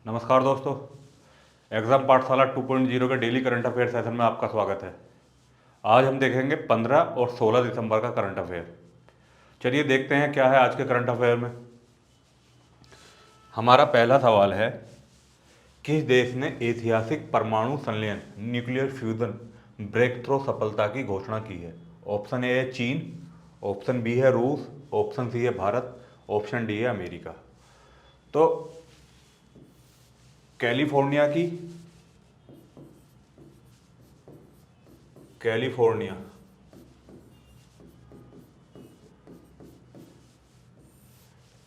नमस्कार दोस्तों। एग्ज़ाम पाठशाला 2.0 के डेली करंट अफेयर सेशन में आपका स्वागत है। आज हम देखेंगे 15 और 16 दिसंबर का करंट अफेयर। चलिए देखते हैं क्या है आज के करंट अफेयर में। हमारा पहला सवाल है, किस देश ने ऐतिहासिक परमाणु संलयन न्यूक्लियर फ्यूजन ब्रेक थ्रो सफलता की घोषणा की है? ऑप्शन ए है चीन, ऑप्शन बी है रूस, ऑप्शन सी है भारत, ऑप्शन डी है अमेरिका। तो कैलिफोर्निया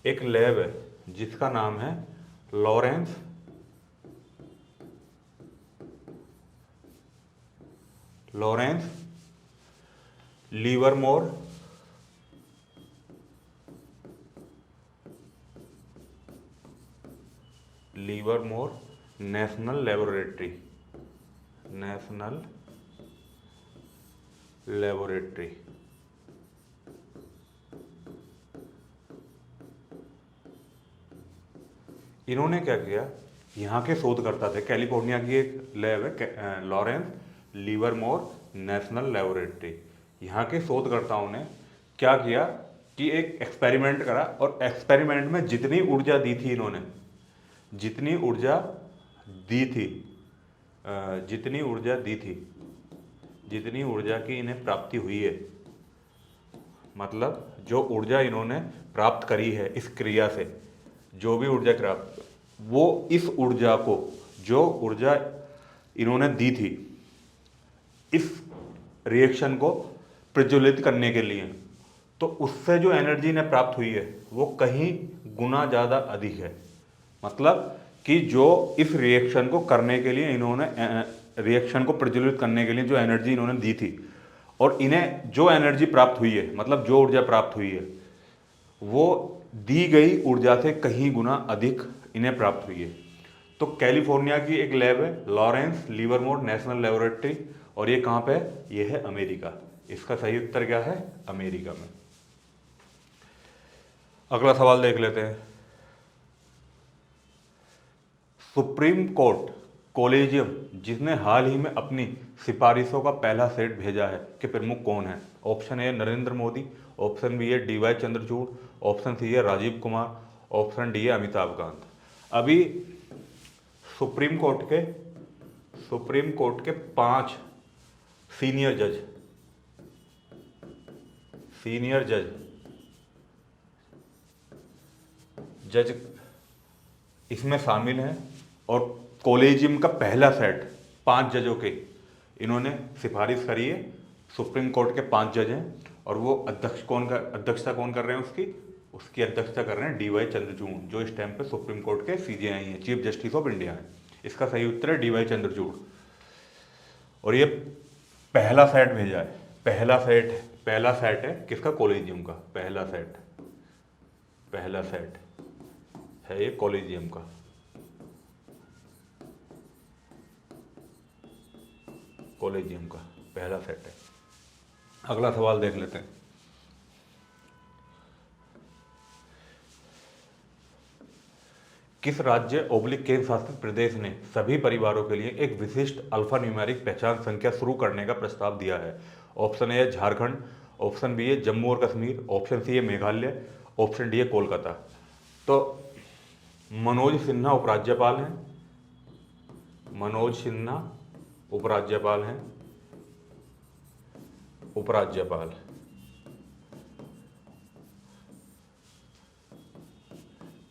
एक लैब है जिसका नाम है लॉरेंस लीवरमोर नेशनल लेबोरेटरी। इन्होंने क्या किया, यहाँ के शोधकर्ता थे, कैलिफोर्निया की एक लैब है लॉरेंस लीवरमोर नेशनल लेबोरेटरी। यहाँ के शोधकर्ताओं ने क्या किया कि एक एक्सपेरिमेंट करा और एक्सपेरिमेंट में जितनी ऊर्जा दी थी इन्होंने, जितनी ऊर्जा की इन्हें प्राप्ति हुई है, मतलब जो ऊर्जा इन्होंने प्राप्त करी है इस क्रिया से, जो भी ऊर्जा प्राप्त, वो इस ऊर्जा को, जो ऊर्जा इन्होंने दी थी इस रिएक्शन को प्रज्वलित करने के लिए, तो उससे जो एनर्जी इन्हें प्राप्त हुई है वो कहीं गुना ज़्यादा अधिक है। मतलब कि जो इस रिएक्शन को करने के लिए इन्होंने, रिएक्शन को प्रज्वलित करने के लिए जो एनर्जी इन्होंने दी थी, और इन्हें जो एनर्जी प्राप्त हुई है, मतलब जो ऊर्जा प्राप्त हुई है, वो दी गई ऊर्जा से कहीं गुना अधिक इन्हें प्राप्त हुई है। तो कैलिफोर्निया की एक लैब है लॉरेंस लीवरमोर नेशनल लेबोरेटरी, और ये कहाँ पे है? ये है अमेरिका। इसका सही उत्तर क्या है? अमेरिका में। अगला सवाल देख लेते हैं। सुप्रीम कोर्ट कोलेजियम जिसने हाल ही में अपनी सिफारिशों का पहला सेट भेजा है के प्रमुख कौन है? Option A Narendra Modi, option B है DY चंद्रचूड़, ऑप्शन सी है राजीव कुमार, ऑप्शन डी है अमिताभ कांत। अभी सुप्रीम कोर्ट के 5 सीनियर जज इसमें शामिल हैं, और कोलेजियम का पहला सेट 5 जजों के इन्होंने सिफारिश करी है। सुप्रीम कोर्ट के 5 जज हैं, और वो अध्यक्षता कौन कर रहे हैं? उसकी अध्यक्षता कर रहे हैं DY चंद्रचूड़, जो इस टाइम पे सुप्रीम कोर्ट के CJI हैं, चीफ जस्टिस ऑफ इंडिया हैं। इसका सही उत्तर है DY चंद्रचूड़। और ये पहला सेट भेजा है, पहला सेट है किसका? कोलेजियम का पहला सेट है ये कोलेजियम का। कोलेजियम का पहला सेट है। अगला सवाल देख लेते हैं। किस राज्य ओब्लिक केंद्र शासित प्रदेश ने सभी परिवारों के लिए एक विशिष्ट अल्फा न्यूमेरिक पहचान संख्या शुरू करने का प्रस्ताव दिया है? ऑप्शन ए है झारखंड, ऑप्शन बी है जम्मू और कश्मीर, ऑप्शन सी है मेघालय, ऑप्शन डी है कोलकाता। तो मनोज सिन्हा उपराज्यपाल।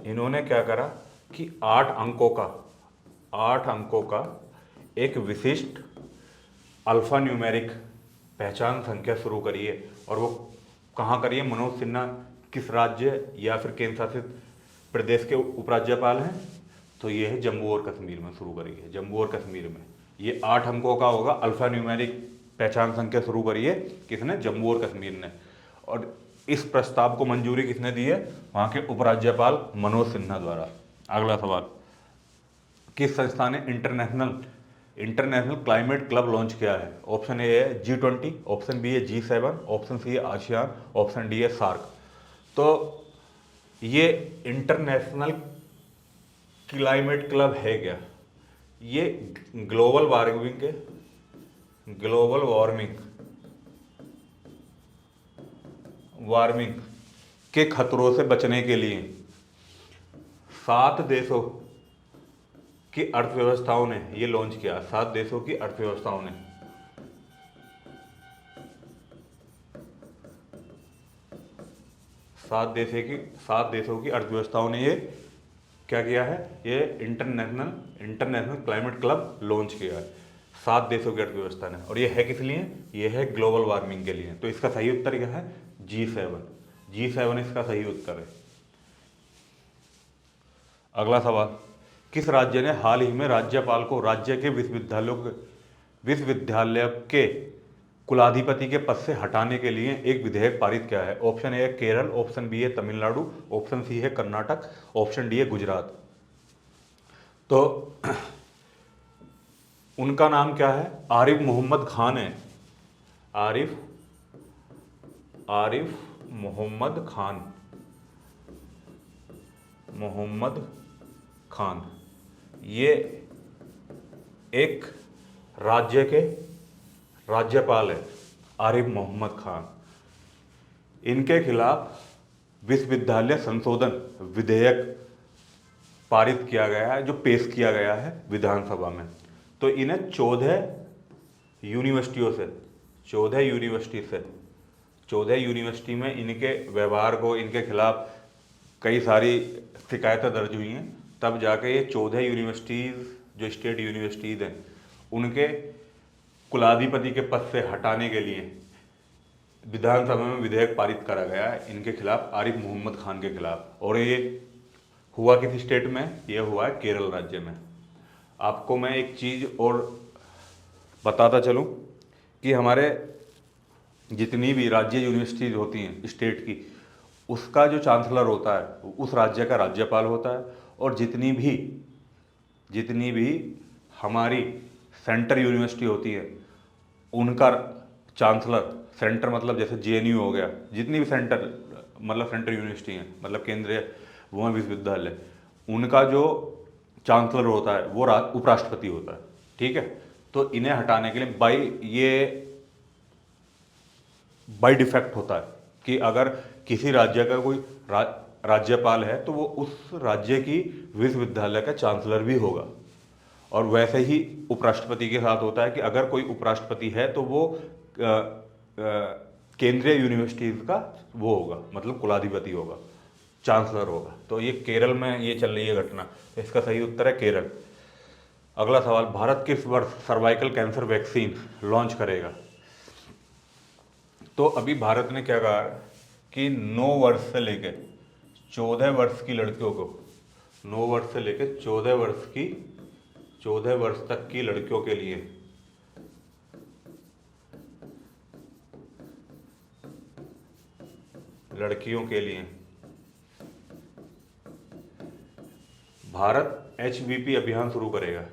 इन्होंने क्या करा कि 8 अंकों का एक विशिष्ट अल्फा न्यूमेरिक पहचान संख्या शुरू करी है। और वो कहाँ करी है? मनोज सिन्हा किस राज्य या फिर केंद्र शासित प्रदेश के उपराज्यपाल हैं? तो ये है जम्मू और कश्मीर में शुरू करी है। जम्मू और कश्मीर में ये 8 अंकों का होगा अल्फा न्यूमेरिक पहचान संख्या शुरू करी है किसने? जम्मू और कश्मीर ने। और इस प्रस्ताव को मंजूरी किसने दी है? वहाँ के उपराज्यपाल मनोज सिन्हा द्वारा। अगला सवाल, किस संस्था ने इंटरनेशनल क्लाइमेट क्लब लॉन्च किया है? ऑप्शन ए है G20, ऑप्शन बी है G7, ऑप्शन सी है आसियान, ऑप्शन डी है सार्क। तो ये इंटरनेशनल क्लाइमेट क्लब है क्या? ये ग्लोबल वार्मिंग के खतरों से बचने के लिए 7 देशों की अर्थव्यवस्थाओं ने ये लॉन्च किया। 7 देशों की अर्थव्यवस्थाओं ने 7 देशों की अर्थव्यवस्थाओं ने ये क्या किया है? ये इंटरनेशनल क्लाइमेट क्लब लॉन्च किया है 7 देशों की अर्थव्यवस्था ने। और ये है किस लिए? ये है ग्लोबल वार्मिंग के लिए। तो इसका सही उत्तर क्या है? G7 इसका सही उत्तर है। अगला सवाल, किस राज्य ने हाल ही में राज्यपाल को राज्य के विश्वविद्यालय के कुलाधिपति के पद से हटाने के लिए एक विधेयक पारित किया है? ऑप्शन ए है केरल, ऑप्शन बी है तमिलनाडु, ऑप्शन सी है कर्नाटक, ऑप्शन डी है गुजरात। तो उनका नाम क्या है? आरिफ मोहम्मद खान है। आरिफ मोहम्मद खान ये एक राज्य के राज्यपाल है, आरिफ मोहम्मद खान। इनके खिलाफ विश्वविद्यालय संशोधन विधेयक पारित किया गया है, जो पेश किया गया है विधानसभा में। तो इन्हें 14 यूनिवर्सिटी में इनके व्यवहार को, इनके खिलाफ कई सारी शिकायतें दर्ज हुई हैं। तब जाके ये 14 यूनिवर्सिटीज़ जो स्टेट यूनिवर्सिटीज़ हैं उनके कुलाधिपति के पद से हटाने के लिए विधानसभा में विधेयक पारित करा गया है इनके खिलाफ, आरिफ मोहम्मद खान के खिलाफ। और ये हुआ किस स्टेट में? ये हुआ है केरल राज्य में। आपको मैं एक चीज़ और बताता चलूं कि हमारे जितनी भी राज्य यूनिवर्सिटीज़ होती हैं स्टेट की, उसका जो चांसलर होता है उस राज्य का राज्यपाल होता है। और जितनी भी हमारी सेंटर यूनिवर्सिटी होती है उनका चांसलर, सेंटर मतलब जैसे JNU हो गया, जितनी भी सेंटर यूनिवर्सिटी हैं, मतलब केंद्रीय वो विश्वविद्यालय, उनका जो चांसलर होता है वो उपराष्ट्रपति होता है। ठीक है, तो इन्हें हटाने के लिए बाई डिफेक्ट होता है कि अगर किसी राज्य का कोई राज्यपाल है तो वो उस राज्य की विश्वविद्यालय का चांसलर भी होगा। और वैसे ही उपराष्ट्रपति के साथ होता है कि अगर कोई उपराष्ट्रपति है तो वो केंद्रीय यूनिवर्सिटीज़ का वो होगा, मतलब कुलाधिपति होगा, चांसलर होगा। तो ये केरल में ये चल रही है घटना। तो इसका सही उत्तर है केरल। अगला सवाल, भारत किस वर्ष सर्वाइकल कैंसर वैक्सीन लॉन्च करेगा? तो अभी भारत ने क्या कहा कि 9 वर्ष से लेकर 14 वर्ष की लड़कियों को, 9 वर्ष से लेकर 14 वर्ष तक की लड़कियों के लिए भारत HVP अभियान शुरू करेगा।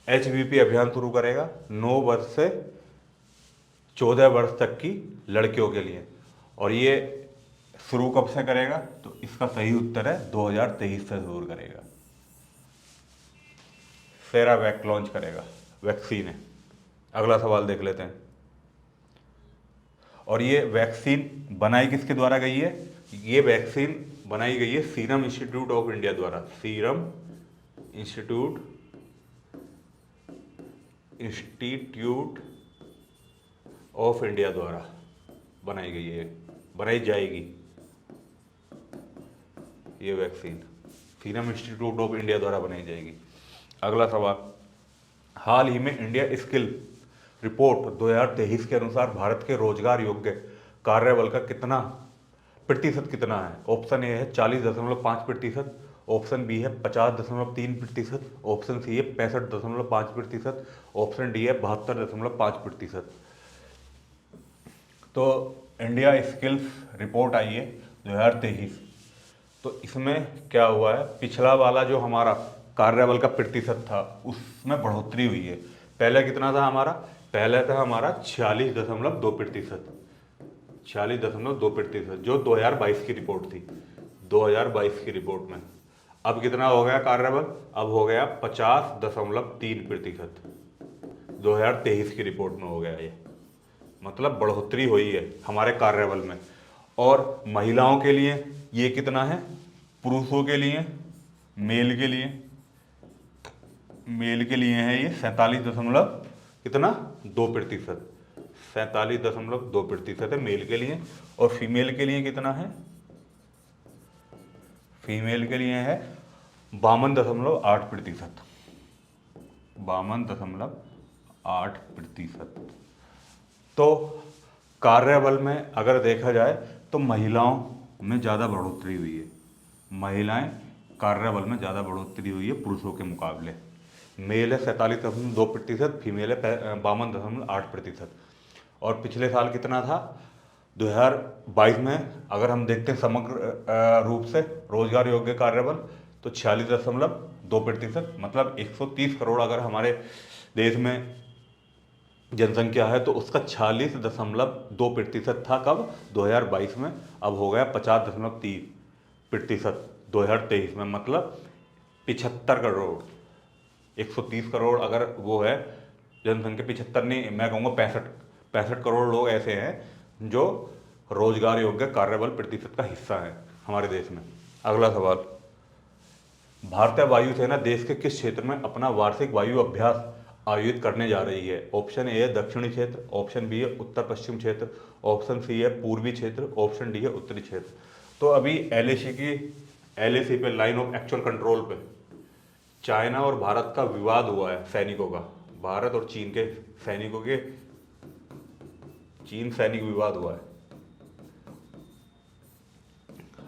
HVP अभियान शुरू करेगा 9 वर्ष से 14 वर्ष तक की लड़कियों के लिए। और ये शुरू कब से करेगा? तो इसका सही उत्तर है 2023 से शुरू करेगा। सेरावैक लॉन्च करेगा, वैक्सीन है। अगला सवाल देख लेते हैं। और ये वैक्सीन बनाई किसके द्वारा गई है? ये वैक्सीन बनाई गई है सीरम इंस्टीट्यूट ऑफ इंडिया द्वारा। सीरम इंस्टीट्यूट ऑफ इंडिया द्वारा बनाई जाएगी ये vaccine, serum institute of India द्वारा बनाई जाएगी। अगला सवाल, हाल ही में इंडिया स्किल रिपोर्ट 2023 के अनुसार भारत के रोजगार योग्य कार्यबल का प्रतिशत कितना है? ऑप्शन ए है 40.5%, ऑप्शन बी है 50.3%, ऑप्शन सी है 65.5%, ऑप्शन डी है 72.5%। तो इंडिया स्किल्स रिपोर्ट आई है 2023। तो इसमें क्या हुआ है, पिछला वाला जो हमारा कार्यबल का प्रतिशत था उसमें बढ़ोतरी हुई है। पहले कितना था हमारा? पहले था हमारा 46.2%, जो 2022 की रिपोर्ट थी। 2022 की रिपोर्ट में। अब कितना हो गया कार्यबल? अब हो गया 50.3%। 2023 की रिपोर्ट में हो गया ये, मतलब बढ़ोतरी हुई है हमारे कार्यबल में। और महिलाओं के लिए ये कितना है? पुरुषों के लिए, मेल के लिए, मेल के लिए है ये 47 दशमलव कितना 2%। 47.2% है मेल के लिए। और फीमेल के लिए कितना है? फीमेल के लिए है 52.8%। 52.8%। तो कार्यबल में अगर देखा जाए तो महिलाओं में ज़्यादा बढ़ोतरी हुई है। महिलाएं कार्यबल में ज़्यादा बढ़ोतरी हुई है पुरुषों के मुकाबले। मेल है 47.2%, फीमेल है 52.8%। और पिछले साल कितना था? 2022 में अगर हम देखते हैं समग्र रूप से रोजगार योग्य कार्यबल, तो 46.2%, मतलब 130 करोड़ अगर हमारे देश में जनसंख्या है तो उसका 46.2% था कब? 2022 में। अब हो गया 50.3% 2023 में, मतलब 75 करोड़। 130 करोड़ अगर वो है जनसंख्या, 75 नहीं, मैं कहूँगा 65 करोड़ लोग ऐसे हैं जो रोजगार योग्य कार्यबल प्रतिशत का हिस्सा है हमारे देश में। अगला सवाल, भारतीय वायुसेना देश के किस क्षेत्र में अपना वार्षिक वायु अभ्यास आयोजित करने जा रही है? ऑप्शन ए है दक्षिणी क्षेत्र, ऑप्शन बी है उत्तर पश्चिम क्षेत्र, ऑप्शन सी है पूर्वी क्षेत्र, ऑप्शन डी है उत्तरी क्षेत्र। तो अभी एलएसी पे, लाइन ऑफ एक्चुअल कंट्रोल पे, चाइना और भारत का विवाद हुआ है सैनिकों का। भारत और चीन के सैनिकों के, चीन सैनिक विवाद हुआ है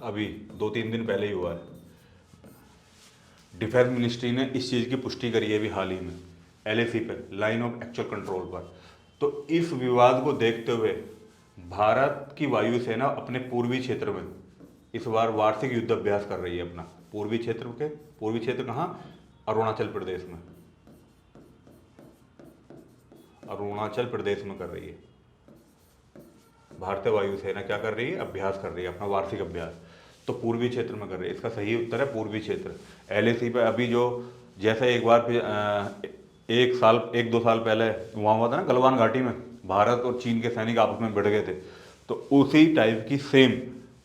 अभी 2-3 दिन पहले ही हुआ है। डिफेंस मिनिस्ट्री ने इस चीज़ की पुष्टि करी है अभी हाल ही में, एलएसी पे, लाइन ऑफ एक्चुअल कंट्रोल पर। तो इस विवाद को देखते हुए भारत की वायुसेना अपने पूर्वी क्षेत्र में इस बार वार्षिक युद्ध अभ्यास कर रही है अपना। पूर्वी क्षेत्र कहाँ? अरुणाचल प्रदेश में, अरुणाचल प्रदेश में कर रही है भारतीय वायुसेना। क्या कर रही है? अभ्यास कर रही है अपना वार्षिक अभ्यास। तो पूर्वी क्षेत्र में कर रही है, इसका सही उत्तर है पूर्वी क्षेत्र। एलएसी पे अभी जो, जैसे एक बार एक दो साल पहले वहाँ हुआ था ना गलवान घाटी में, भारत और चीन के सैनिक आपस में भिड़ गए थे, तो उसी टाइप की सेम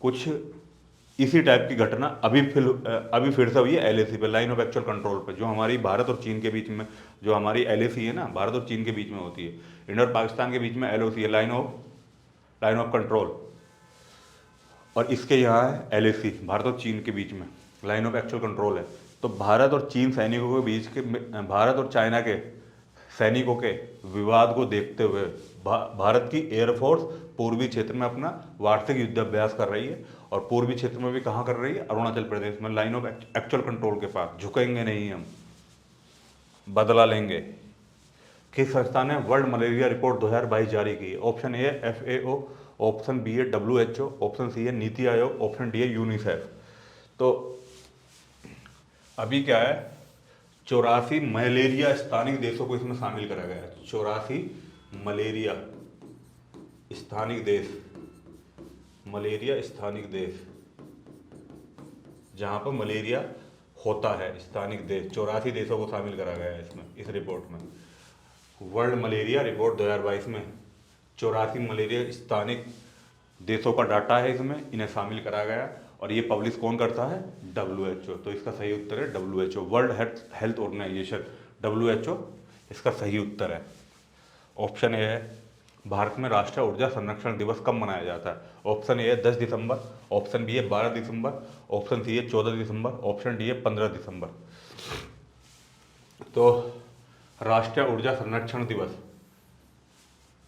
कुछ इसी टाइप की घटना अभी फिर से हुई है एलएसी पे, लाइन ऑफ एक्चुअल कंट्रोल पे, जो हमारी भारत और चीन के बीच में, जो हमारी एलएसी है ना, भारत और चीन के बीच में होती है। इंडिया और पाकिस्तान के बीच में एलओसी है, लाइन ऑफ कंट्रोल, और इसके यहाँ है एलएसी, भारत और चीन के बीच में लाइन ऑफ एक्चुअल कंट्रोल है। तो भारत और चीन सैनिकों के बीच के, भारत और चाइना के सैनिकों के विवाद को देखते हुए भारत की एयरफोर्स पूर्वी क्षेत्र में अपना वार्षिक युद्ध अभ्यास कर रही है। और पूर्वी क्षेत्र में भी कहाँ कर रही है? अरुणाचल प्रदेश में, लाइन ऑफ एक्चुअल कंट्रोल के पास। झुकेंगे नहीं हम, बदला लेंगे। किस संस्था ने वर्ल्ड मलेरिया रिपोर्ट 2022 जारी की? ऑप्शन ए है FAO, ऑप्शन बी है WHO, ऑप्शन सी है नीति आयोग, ऑप्शन डी है यूनिसेफ। तो अभी क्या है, 84 मलेरिया स्थानिक देशों को इसमें शामिल करा गया है। 84 मलेरिया स्थानिक देश, मलेरिया स्थानिक देश, जहाँ पर मलेरिया होता है, स्थानिक देश 84 देशों को शामिल करा गया है इसमें, इस रिपोर्ट में। वर्ल्ड मलेरिया रिपोर्ट 2022 में 84 मलेरिया स्थानिक देशों का डाटा है इसमें, इन्हें शामिल करा गया। और ये पब्लिश कौन करता है? WHO। तो इसका सही उत्तर है WHO, World Health Organization, WHO इसका सही उत्तर है। ऑप्शन ए है, भारत में राष्ट्रीय ऊर्जा संरक्षण दिवस कब मनाया जाता है? ऑप्शन ए है 10 दिसंबर, ऑप्शन बी है 12 दिसंबर, ऑप्शन सी है 14 दिसंबर, ऑप्शन डी है 15 दिसंबर। तो राष्ट्रीय ऊर्जा संरक्षण दिवस,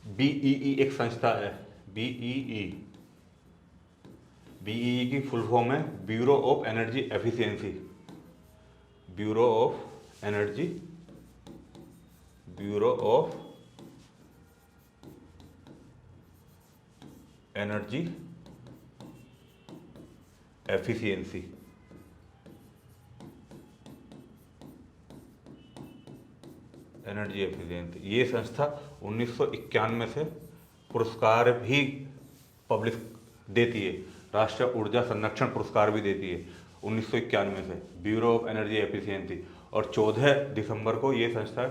BEE एक संस्था है, BEE की फुल फॉर्म है bureau of energy efficiency, bureau of energy efficiency. ये संस्था 1991 से पुरस्कार भी पब्लिश देती है। राष्ट्रीय ऊर्जा संरक्षण पुरस्कार भी देती है 1991 से, ब्यूरो ऑफ एनर्जी एफिशिएंसी। और 14 दिसंबर को ये संस्था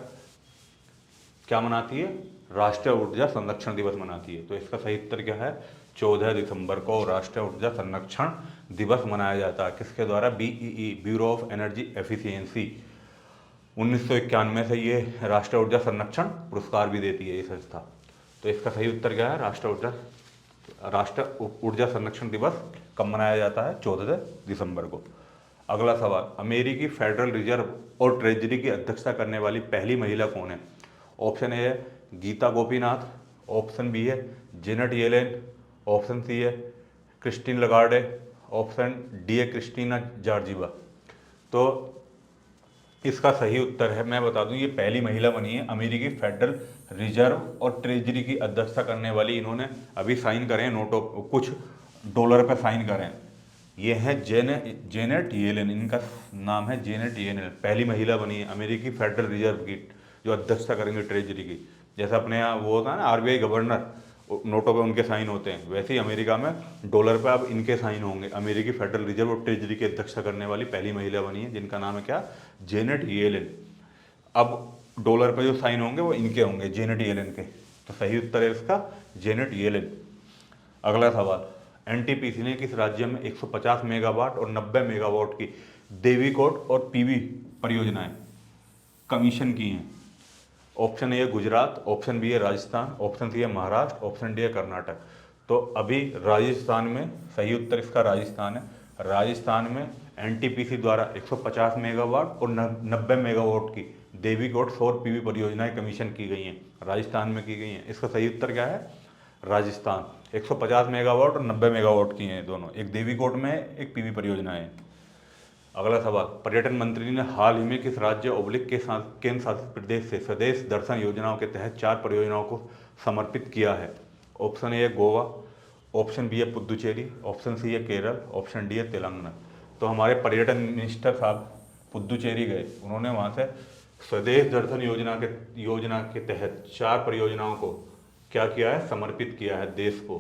क्या मनाती है? राष्ट्रीय ऊर्जा संरक्षण दिवस मनाती है। तो इसका सही उत्तर क्या है? 14 दिसंबर को राष्ट्रीय ऊर्जा संरक्षण दिवस मनाया जाता है। किसके द्वारा? BEE, bureau of energy efficiency. 1991 से ये राष्ट्रीय ऊर्जा संरक्षण पुरस्कार भी देती है ये संस्था। तो इसका सही उत्तर क्या है? राष्ट्रीय ऊर्जा संरक्षण दिवस कब मनाया जाता है? 14 दिसंबर को। अगला सवाल, अमेरिकी फेडरल रिजर्व और ट्रेजरी की अध्यक्षता करने वाली पहली महिला कौन है? ऑप्शन ए है गीता गोपीनाथ, ऑप्शन बी है जेनेट येलेन, ऑप्शन सी है क्रिस्टीन लगार्डे, ऑप्शन डी है क्रिस्टीना जॉर्जिवा। तो इसका सही उत्तर है, मैं बता दूं, ये पहली महिला बनी है अमेरिकी फेडरल रिजर्व और ट्रेजरी की अध्यक्षता करने वाली। इन्होंने अभी साइन करें नोटों, कुछ डॉलर पे साइन करें। ये है जेनेट येलेन, इनका नाम है जेनेट येलेन। पहली महिला बनी है अमेरिकी फेडरल रिजर्व की जो अध्यक्षता करेंगे ट्रेजरी की। जैसे अपने यहाँ वो होता है ना आरबीआई गवर्नर, नोटों पे उनके साइन होते हैं, वैसे ही अमेरिका में डॉलर पे अब इनके साइन होंगे। अमेरिकी फेडरल रिजर्व और ट्रेजरी की अध्यक्षता करने वाली पहली महिला बनी है, जिनका नाम है क्या? Janet Yellen. अब डॉलर पे जो साइन होंगे वो इनके होंगे, जेनेट येलेन के। तो सही उत्तर है इसका जेनेट येलेन। अगला सवाल, एनटीपीसी ने किस राज्य में 150 मेगावाट और 90 मेगावाट की देवीकोट और पीवी परियोजनाएं कमीशन की हैं? ऑप्शन ए है गुजरात, ऑप्शन बी है राजस्थान, ऑप्शन सी है महाराष्ट्र, ऑप्शन डी है कर्नाटक। तो अभी राजस्थान में, सही उत्तर इसका राजस्थान है। राजस्थान में एनटीपीसी द्वारा 150 मेगावाट और 90 मेगावाट की देवीकोट सौर पीवी परियोजनाएं कमीशन की गई हैं, राजस्थान में की गई हैं। इसका सही उत्तर क्या है? राजस्थान। 150 मेगावाट और 90 मेगावाट की हैं दोनों, एक देवीकोट में है, एक पीवी परियोजना है। अगला सवाल, पर्यटन मंत्री ने हाल ही में किस राज्य ओब्लिक के केंद्र शासित प्रदेश से स्वदेश दर्शन योजनाओं के तहत 4 परियोजनाओं को समर्पित किया है? ऑप्शन ए है गोवा, ऑप्शन बी है पुदुचेरी, ऑप्शन सी है केरल, ऑप्शन डी है तेलंगाना। तो हमारे पर्यटन मिनिस्टर साहब पुदुचेरी गए, उन्होंने वहाँ से स्वदेश दर्शन योजना के तहत 4 परियोजनाओं को क्या किया है? समर्पित किया है देश को,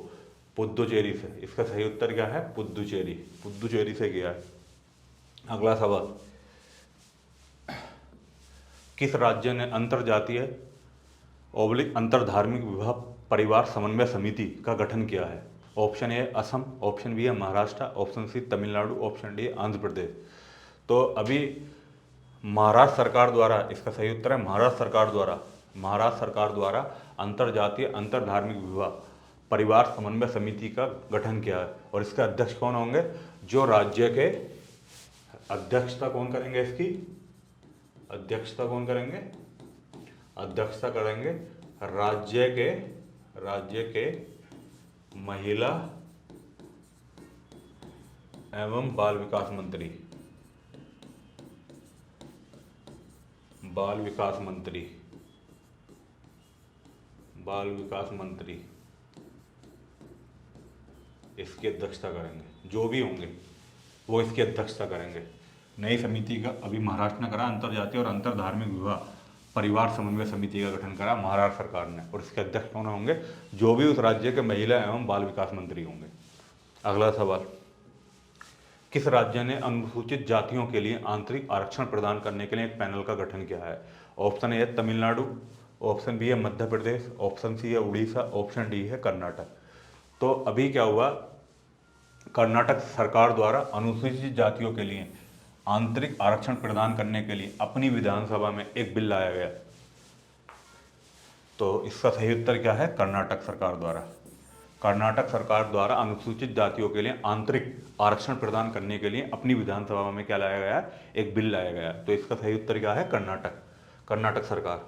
पुदुचेरी से। इसका सही उत्तर क्या है? पुदुचेरी, पुदुचेरी से किया है। अगला सवाल, किस राज्य ने अंतरजातीय अंतरधार्मिक विवाह परिवार समन्वय समिति का गठन किया है? Option A Assam, option B है Maharashtra, option C Tamil Nadu, option D Andhra Pradesh. तो अभी महाराष्ट्र सरकार द्वारा, इसका सही उत्तर है महाराष्ट्र सरकार द्वारा अंतरजातीय अंतरधार्मिक विवाह परिवार समन्वय समिति का गठन किया है। और इसके अध्यक्ष कौन होंगे? जो राज्य के अध्यक्षता कौन करेंगे? इसकी अध्यक्षता कौन करेंगे? अध्यक्षता करेंगे राज्य के महिला एवं बाल विकास मंत्री, बाल विकास मंत्री इसकी अध्यक्षता करेंगे। जो भी होंगे वो इसकी अध्यक्षता करेंगे। नई समिति का अभी महाराष्ट्र ने करा, अंतरजातीय और अंतरधार्मिक विवाह परिवार समन्वय समिति का गठन करा महाराष्ट्र सरकार ने, और इसके अध्यक्ष कौन होंगे? जो भी उस राज्य के महिला एवं बाल विकास मंत्री होंगे। अगला सवाल, किस राज्य ने अनुसूचित जातियों के लिए आंतरिक आरक्षण प्रदान करने के लिए एक पैनल का गठन किया है? ऑप्शन ए है तमिलनाडु, ऑप्शन बी है मध्य प्रदेश, ऑप्शन सी है उड़ीसा, ऑप्शन डी है कर्नाटक। तो अभी क्या हुआ, कर्नाटक सरकार द्वारा अनुसूचित जातियों के लिए आंतरिक आरक्षण प्रदान करने के लिए अपनी विधानसभा में एक बिल लाया गया। तो इसका सही उत्तर क्या है? कर्नाटक सरकार द्वारा। कर्नाटक सरकार द्वारा अनुसूचित जातियों के लिए आंतरिक आरक्षण प्रदान करने के लिए अपनी विधानसभा में क्या लाया गया? एक बिल लाया गया। तो इसका सही उत्तर क्या है? कर्नाटक सरकार।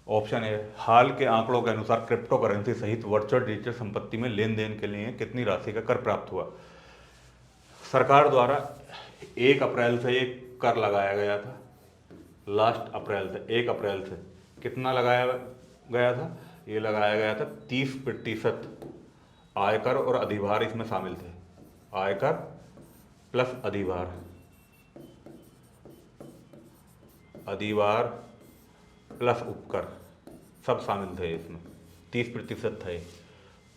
ऑप्शन ए, हाल के आंकड़ों के अनुसार क्रिप्टो करेंसी सहित वर्चुअल डिजिटल संपत्ति में लेन देन के लिए कितनी राशि का कर प्राप्त हुआ? सरकार द्वारा 1 अप्रैल से ये कर लगाया गया था, लास्ट अप्रैल से, 1 अप्रैल से कितना लगाया गया था? ये लगाया गया था 30% आयकर और अधिभार इसमें शामिल थे। आयकर प्लस अधिभार प्लस उपकर सब शामिल थे इसमें, 30% थे।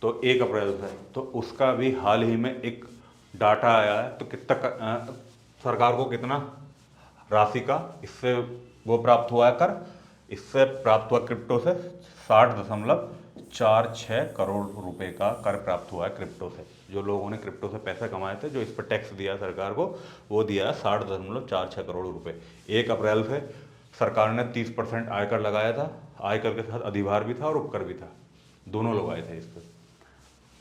तो 1 अप्रैल से, तो उसका भी हाल ही में एक डाटा आया है। तो सरकार को कितना राशि का इससे वो प्राप्त हुआ है कर, इससे प्राप्त हुआ क्रिप्टो से 60.46 करोड़ रुपए का कर प्राप्त हुआ है क्रिप्टो से। जो लोगों ने क्रिप्टो से पैसे कमाए थे, जो इस पर टैक्स दिया सरकार को, वो दिया है 60.46 करोड़ रुपए। 1 अप्रैल से सरकार ने 30% आयकर लगाया था। आयकर के साथ अधिभार भी था और उपकर भी था, दोनों लगाए थे इस पर,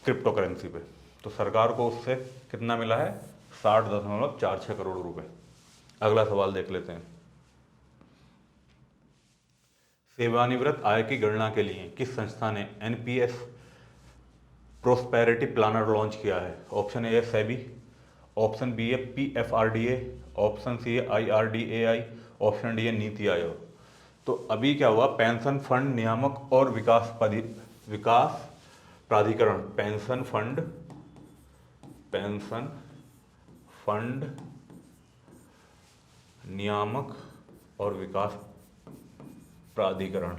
क्रिप्टो करेंसी पे। तो सरकार को उससे कितना मिला है? 60.46 करोड़ रुपए। अगला सवाल देख लेते हैं। सेवानिवृत्त आय की गणना के लिए किस संस्था ने एनपीएस प्रोस्पेरिटी प्लानर लॉन्च किया है? ऑप्शन ए है सेबी, ऑप्शन बी है पीएफआरडीए, ऑप्शन सी है आईआरडीएआई, ऑप्शन डी है नीति आयोग। तो अभी क्या हुआ, पेंशन फंड नियामक और विकास प्राधिकरण, पेंशन फंड नियामक और विकास प्राधिकरण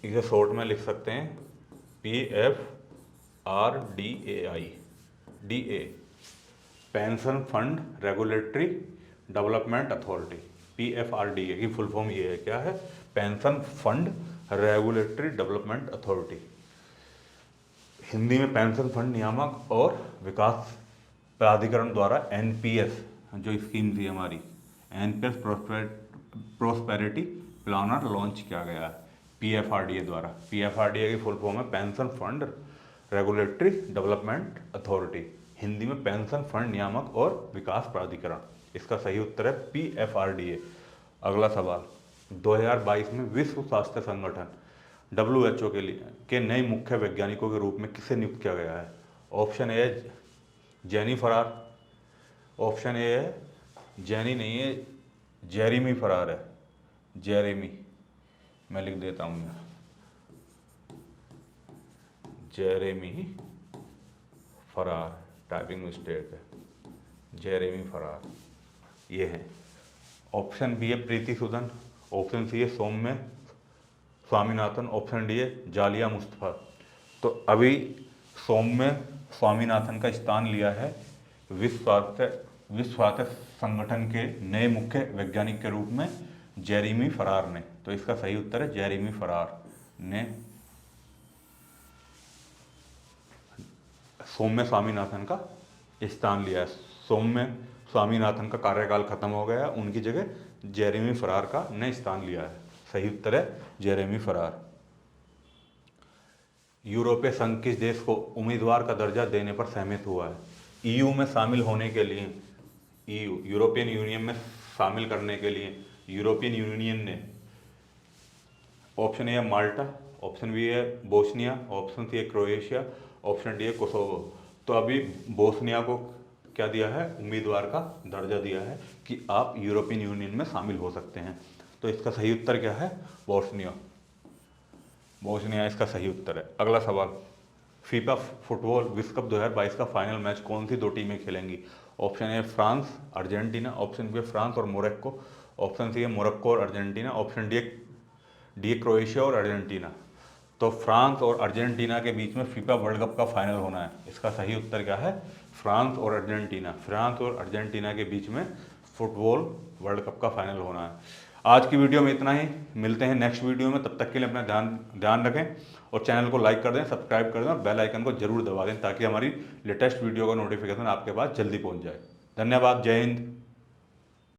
इसे शॉर्ट में लिख सकते हैं PFRDAI, DA, pension fund regulatory development authority. PFRDA की फुल फॉर्म ये है, क्या है? Pension fund regulatory development authority. Hindi में पेंशन फंड नियामक और विकास प्राधिकरण द्वारा एनपीएस, जो स्कीम थी हमारी, एनपीएस प्रोस्पेरिटी प्लानर लॉन्च किया गया है पीएफआरडीए द्वारा। पीएफआरडीए की फुल फॉर्म है pension fund regulatory development authority, Hindi में पेंशन फंड नियामक और विकास प्राधिकरण। इसका सही उत्तर है पीएफआरडीए। अगला सवाल, 2022 में विश्व स्वास्थ्य संगठन WHO के नए मुख्य वैज्ञानिकों के रूप में किसे नियुक्त किया गया है? ऑप्शन ए है जेनी फरार, ऑप्शन ए है जेनी नहीं है, जेरेमी फरार है, जेरेमी, मैं लिख देता हूँ यहाँ, जेरेमी फरार, टाइपिंग मिस्टेक है, जेरेमी फरार ये है। ऑप्शन बी है प्रीति सूदन, ऑप्शन सी है सौम्य स्वामीनाथन, ऑप्शन डी है जालिया मुस्तफा। तो अभी सौम्य स्वामीनाथन का स्थान लिया है विश्व स्वास्थ्य संगठन के नए मुख्य वैज्ञानिक के रूप में जेरेमी फरार ने। तो इसका सही उत्तर है जेरेमी फरार ने सौम्य स्वामीनाथन का स्थान लिया है। सौम्य स्वामीनाथन का कार्यकाल खत्म हो गया, उनकी जगह जेरेमी फरार का ने स्थान लिया है। सही उत्तर है जेरेमी फरार। यूरोपीय संघ किस देश को उम्मीदवार का दर्जा देने पर सहमत हुआ है? ईयू में शामिल होने के लिए, यूरोपियन यूनियन में शामिल करने के लिए यूरोपियन यूनियन ने, ऑप्शन ए है माल्टा, ऑप्शन बी है बोस्निया, ऑप्शन सी है क्रोएशिया, ऑप्शन डी है कोसोवो। तो अभी बोस्निया को क्या दिया है? उम्मीदवार का दर्जा दिया है कि आप यूरोपियन यूनियन में शामिल हो सकते हैं। तो इसका सही उत्तर क्या है? बोस्निया इसका सही उत्तर है। अगला सवाल, फीफा फुटबॉल विश्व कप 2022 का फाइनल मैच कौन सी दो टीमें खेलेंगी? Option A France Argentina, option B France और मोरक्को, ऑप्शन सी है मोरक्को और अर्जेंटीना, ऑप्शन डी क्रोएशिया और अर्जेंटीना। तो फ्रांस और अर्जेंटीना के बीच में फीफा वर्ल्ड कप का फाइनल होना है। इसका सही उत्तर क्या है? फ्रांस और अर्जेंटीना के बीच में फुटबॉल वर्ल्ड कप का फाइनल होना है। आज की वीडियो में इतना ही, मिलते हैं नेक्स्ट वीडियो में। तब तक के लिए अपना ध्यान रखें और चैनल को लाइक कर दें, सब्सक्राइब कर दें और बेल आइकन को जरूर दबा दें ताकि हमारी लेटेस्ट वीडियो का नोटिफिकेशन आपके पास जल्दी पहुंच जाए। धन्यवाद। जय हिंद।